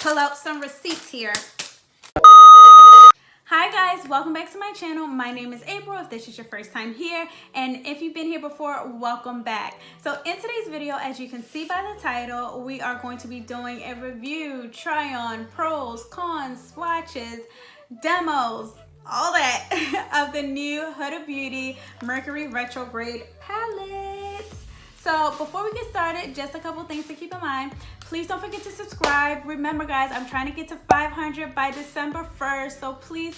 pull out some receipts here. Hi guys, welcome back to my channel. My name is April if this is your first time here, and if you've been here before, welcome back. So in today's video, as you can see by the title, we are going to be doing a review, try on, pros, cons, swatches, demos, all that of the new Huda Beauty Mercury Retrograde palette. So before we get started, just a couple things to keep in mind. Please don't forget to subscribe. Remember guys, I'm trying to get to 500 by December 1st, so please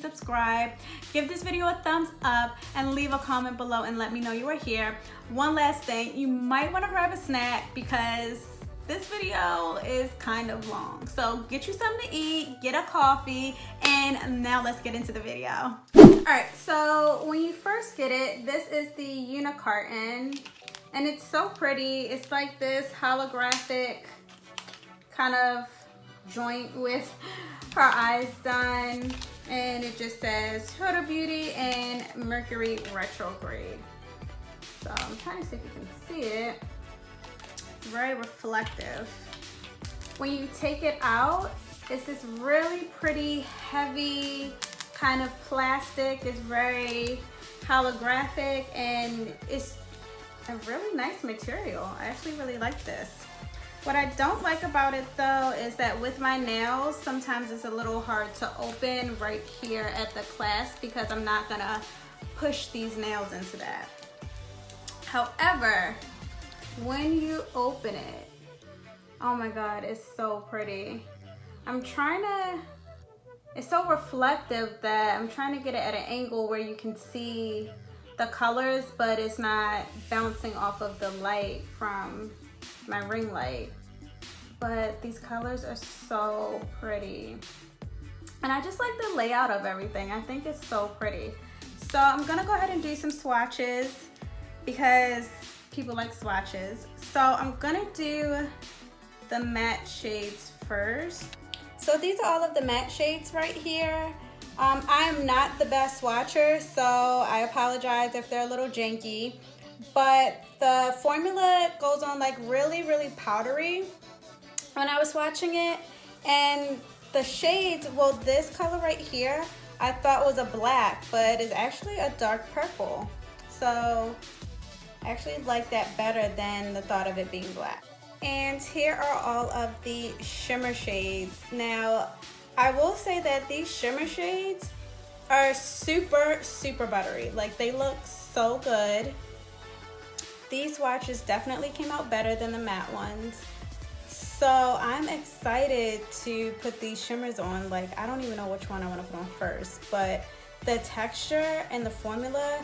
subscribe. Give this video a thumbs up and leave a comment below and let me know you are here. One last thing, you might want to grab a snack because this video is kind of long. So get you something to eat, get a coffee, and now let's get into the video. Alright, so when you first get it, this is the unicarton. And it's so pretty. It's like this holographic kind of joint with her eyes done. And it just says Huda Beauty and Mercury Retrograde. So I'm trying to see if you can see it. It's very reflective. When you take it out, it's this really pretty, heavy kind of plastic. It's very holographic and it's a really nice material. I actually really like this. What I don't like about it though is that with my nails, sometimes it's a little hard to open right here at the clasp because I'm not gonna push these nails into that. However, when you open it, oh my god, it's so pretty. It's so reflective that I'm trying to get it at an angle where you can see the colors, but it's not bouncing off of the light from my ring light. But these colors are so pretty. And I just like the layout of everything. I think it's so pretty. So I'm gonna go ahead and do some swatches because people like swatches. So I'm gonna do the matte shades first. So these are all of the matte shades right here. I am not the best swatcher, so I apologize if they're a little janky, but the formula goes on like really powdery when I was swatching it. And the shades, well, this color right here I thought was a black, but it's actually a dark purple. So I actually like that better than the thought of it being black. And here are all of the shimmer shades. Now I will say that these shimmer shades are super buttery. Like, they look so good. These swatches definitely came out better than the matte ones. So I'm excited to put these shimmers on. Like, I don't even know which one I want to put on first, but the texture and the formula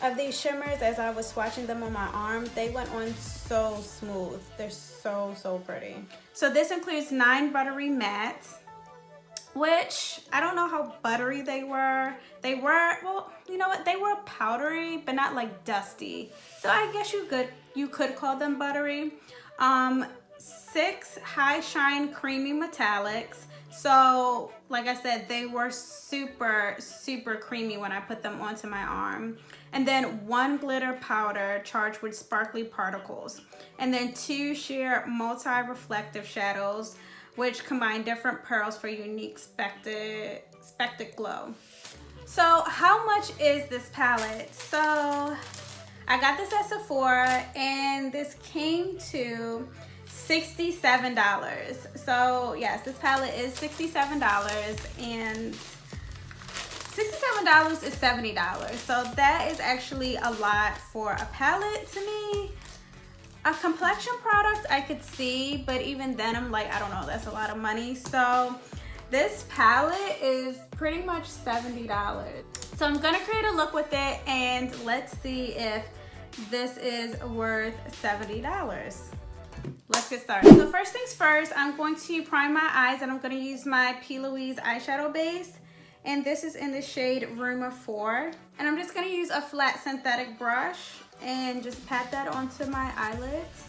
of these shimmers, as I was swatching them on my arm, they went on so smooth. They're so pretty. So this includes 9 buttery mattes, which I don't know how buttery they were. They were, well, you know what? They were powdery, but not like dusty. So I guess you could call them buttery. 6 high shine creamy metallics. So like I said, they were super creamy when I put them onto my arm. And then 1 glitter powder charged with sparkly particles. And then 2 sheer multi-reflective shadows, which combine different pearls for unique spectac glow. So how much is this palette? So I got this at Sephora and this came to $67. So yes, this palette is $67 and $67 is $70. So that is actually a lot for a palette to me. A complexion product I could see, but even then I'm like, I don't know, that's a lot of money. So this palette is pretty much $70. So I'm gonna create a look with it and let's see if this is worth $70. Let's get started. So first things first, I'm going to prime my eyes and I'm gonna use my P. Louise eyeshadow base. And this is in the shade Rumor 4. And I'm just gonna use a flat synthetic brush and just pat that onto my eyelids.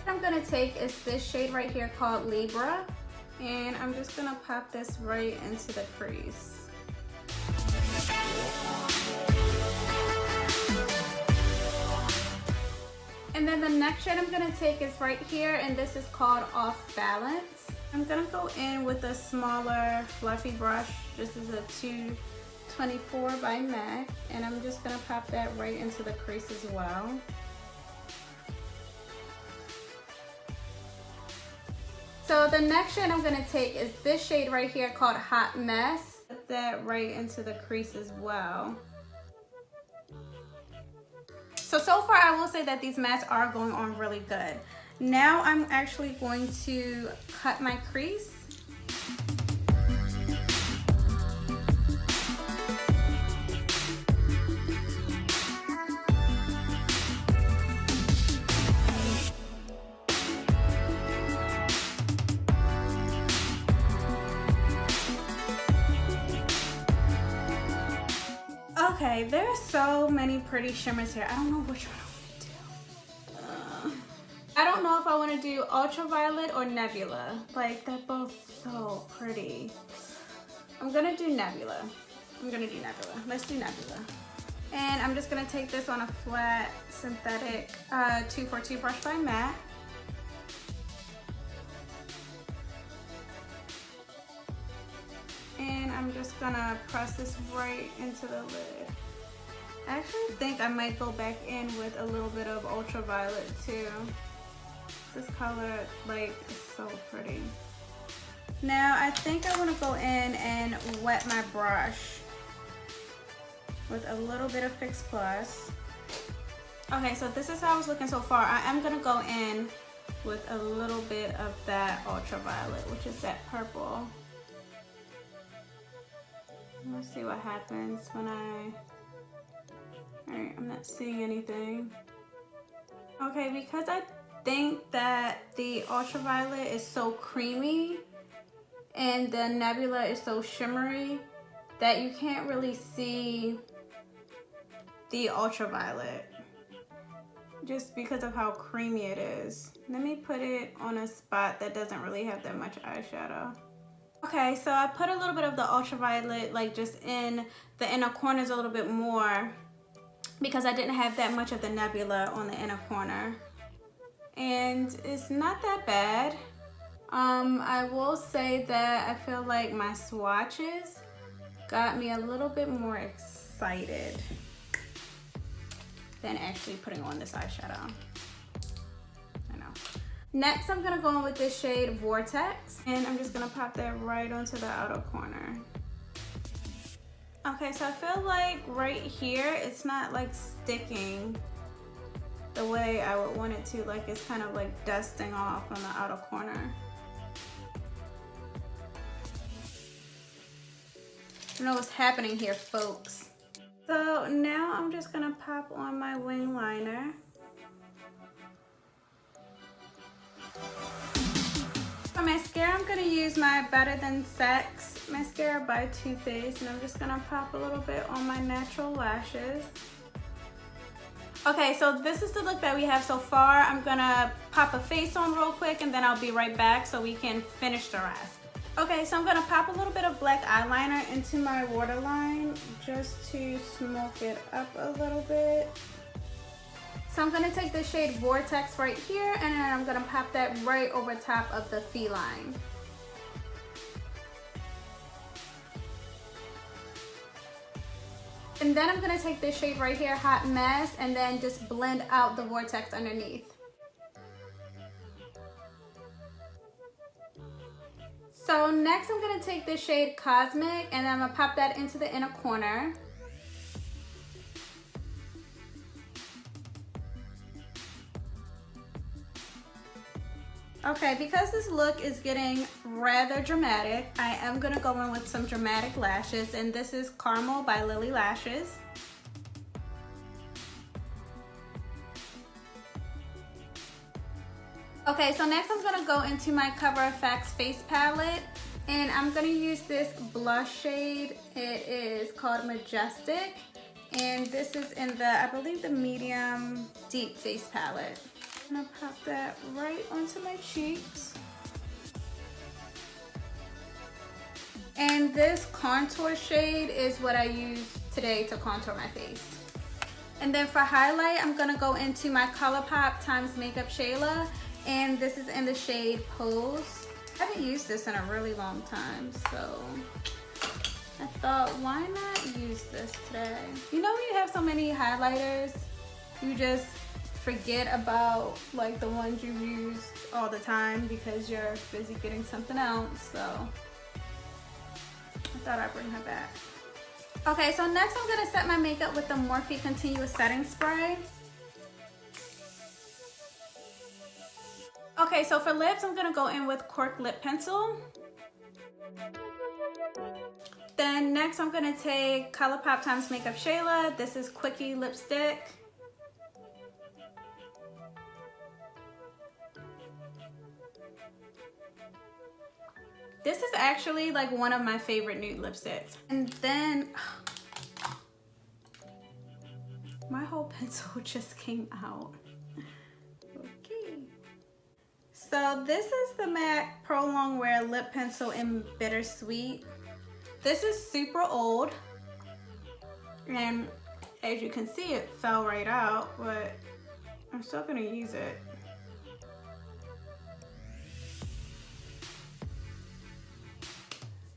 What I'm gonna take is this shade right here called Libra, and I'm just gonna pop this right into the crease. And then the next shade I'm gonna take is right here, and this is called Off Balance. I'm gonna go in with a smaller fluffy brush. This is a 224 by MAC, and I'm just gonna pop that right into the crease as well. So the next shade I'm gonna take is this shade right here called Hot Mess. Put that right into the crease as well. So far I will say that these mats are going on really good. Now I'm actually going to cut my crease. Okay, there are so many pretty shimmers here. I don't know which one I want to do. I don't know if I want to do Ultraviolet or Nebula. Like, they're both so pretty. I'm gonna do Nebula. Let's do Nebula. And I'm just gonna take this on a flat synthetic 242 brush by MAC. And I'm just gonna press this right into the lid. I actually think I might go back in with a little bit of Ultraviolet too. This color, like, is so pretty. Now I think I want to go in and wet my brush with a little bit of Fix Plus. Okay, so this is how it's looking so far. I am gonna go in with a little bit of that Ultraviolet, which is that purple. Let's see what happens when Alright, I'm not seeing anything. Okay, because I think that the Ultraviolet is so creamy and the Nebula is so shimmery that you can't really see the Ultraviolet just because of how creamy it is. Let me put it on a spot that doesn't really have that much eyeshadow. Okay, so I put a little bit of the Ultraviolet, like, just in the inner corners a little bit more because I didn't have that much of the Nebula on the inner corner. And it's not that bad. I will say that I feel like my swatches got me a little bit more excited than actually putting on this eyeshadow. I know. Next, I'm gonna go in with this shade Vortex, and I'm just gonna pop that right onto the outer corner. Okay, so I feel like right here, it's not like sticking the way I would want it to. Like, it's kind of like dusting off on the outer corner. I don't know what's happening here, folks. So now I'm just gonna pop on my wing liner. For mascara, I'm gonna use my Better Than Sex mascara by Too Faced, and I'm just gonna pop a little bit on my natural lashes. Okay, so this is the look that we have so far. I'm gonna pop a face on real quick and then I'll be right back so we can finish the rest. Okay, so I'm gonna pop a little bit of black eyeliner into my waterline just to smoke it up a little bit. So I'm gonna take the shade Vortex right here, and then I'm gonna pop that right over top of the Feline. And then I'm gonna take this shade right here, Hot Mess, and then just blend out the Vortex underneath. So next I'm gonna take this shade Cosmic, and I'm gonna pop that into the inner corner. Okay, because this look is getting rather dramatic, I am gonna go in with some dramatic lashes, and this is Caramel by Lily Lashes. Okay, so next I'm gonna go into my Cover FX face palette, and I'm gonna use this blush shade. It is called Majestic, and this is in the, I believe, the medium deep face palette. I'm gonna pop that right onto my cheeks. And this contour shade is what I use today to contour my face. And then for highlight, I'm gonna go into my ColourPop times Makeup Shayla, and this is in the shade Pose. I haven't used this in a really long time, so I thought, why not use this today? You know when you have so many highlighters, you just forget about like the ones you use all the time because you're busy getting something else, so I thought I'd bring her back. Okay, so next I'm gonna set my makeup with the Morphe Continuous Setting Spray. Okay, so for lips, I'm gonna go in with Cork Lip Pencil. Then next I'm gonna take ColourPop times Makeup Shayla. This is Quickie Lipstick. This is actually like one of my favorite nude lipsticks. And then, my whole pencil just came out. Okay. So this is the MAC Pro Longwear Lip Pencil in Bittersweet. This is super old. And as you can see, it fell right out, but I'm still gonna use it.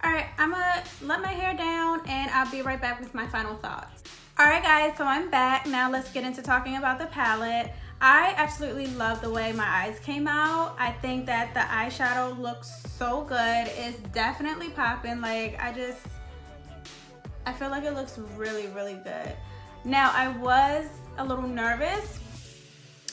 Alright, I'm gonna let my hair down and I'll be right back with my final thoughts. Alright guys, so I'm back. Now let's get into talking about the palette. I absolutely love the way my eyes came out. I think that the eyeshadow looks so good. It's definitely popping. Like, I feel like it looks really, really good. Now, I was a little nervous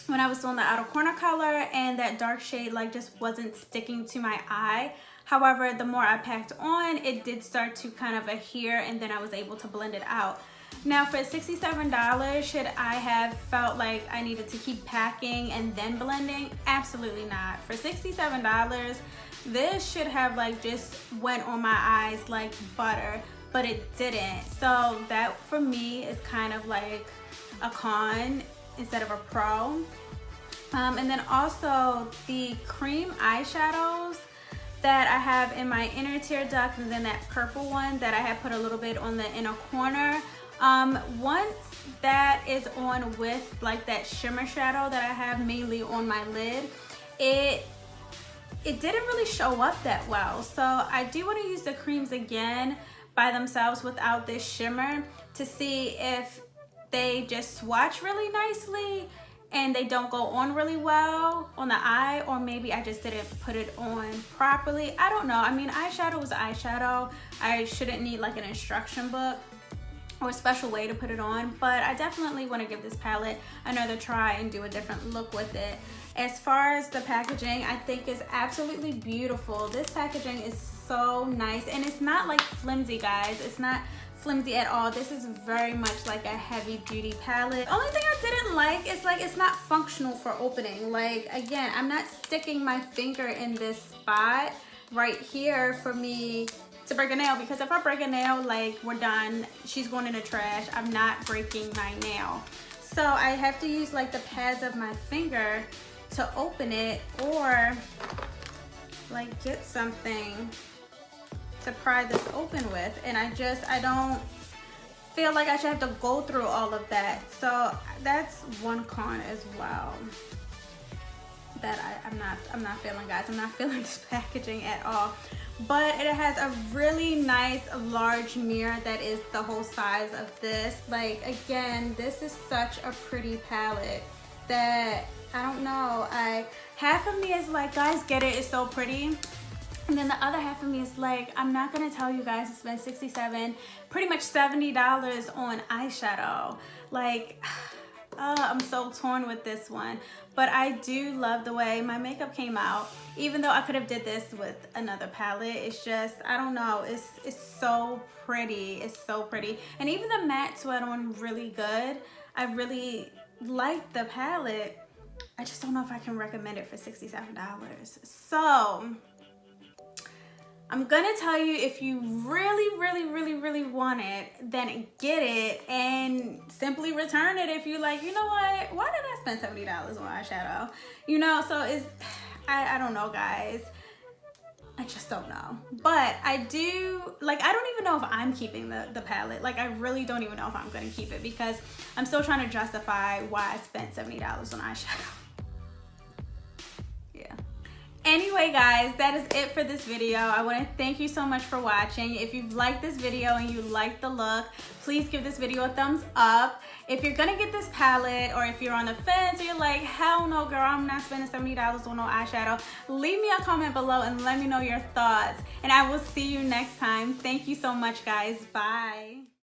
when I was doing the outer corner color and that dark shade like just wasn't sticking to my eye. However, the more I packed on, it did start to kind of adhere and then I was able to blend it out. Now for $67, should I have felt like I needed to keep packing and then blending? Absolutely not. For $67, this should have like just went on my eyes like butter, but it didn't. So that for me is kind of like a con instead of a pro. And then also the cream eyeshadows that I have in my inner tear duct, and then that purple one that I had put a little bit on the inner corner. Once that is on with like that shimmer shadow that I have mainly on my lid, it didn't really show up that well. So I do want to use the creams again by themselves without this shimmer to see if they just swatch really nicely and they don't go on really well on the eye, or maybe I just didn't put it on properly. I don't know. I mean, eyeshadow is eyeshadow. I shouldn't need like an instruction book or a special way to put it on, but I definitely want to give this palette another try and do a different look with it. As far as the packaging, I think is absolutely beautiful. This packaging is so nice, and it's not like flimsy, guys. It's not flimsy at all. This is very much like a heavy duty palette. The only thing I didn't like is like it's not functional for opening. Like, again, I'm not sticking my finger in this spot right here for me to break a nail, because if I break a nail, like, we're done. She's going in the trash. I'm not breaking my nail. So I have to use like the pads of my finger to open it, or like get something to pry this open with, and I don't feel like I should have to go through all of that. So that's one con as well that I'm not feeling, guys. I'm not feeling this packaging at all. But it has a really nice large mirror that is the whole size of this. Like, again, this is such a pretty palette that I don't know, half of me is like, guys, get it, it's so pretty. And then the other half of me is like, I'm not gonna tell you guys to spend $67, pretty much $70 on eyeshadow. Like, I'm so torn with this one. But I do love the way my makeup came out. Even though I could have did this with another palette, it's just, I don't know, it's so pretty. It's so pretty. And even the mattes went on really good. I really like the palette. I just don't know if I can recommend it for $67. So I'm gonna tell you, if you really want it, then get it and simply return it if you're like, you know what, why did I spend $70 on eyeshadow? You know, so it's, I don't know, guys. I just don't know. But I do, like, I don't even know if I'm keeping the palette. Like, I really don't even know if I'm gonna keep it because I'm still trying to justify why I spent $70 on eyeshadow. Yeah. Anyway, guys, that is it for this video. I want to thank you so much for watching. If you've liked this video and you like the look, please give this video a thumbs up. If you're gonna get this palette, or if you're on the fence or you're like, hell no girl, I'm not spending $70 on no eyeshadow, leave me a comment below and let me know your thoughts. And I will see you next time. Thank you so much, guys. Bye.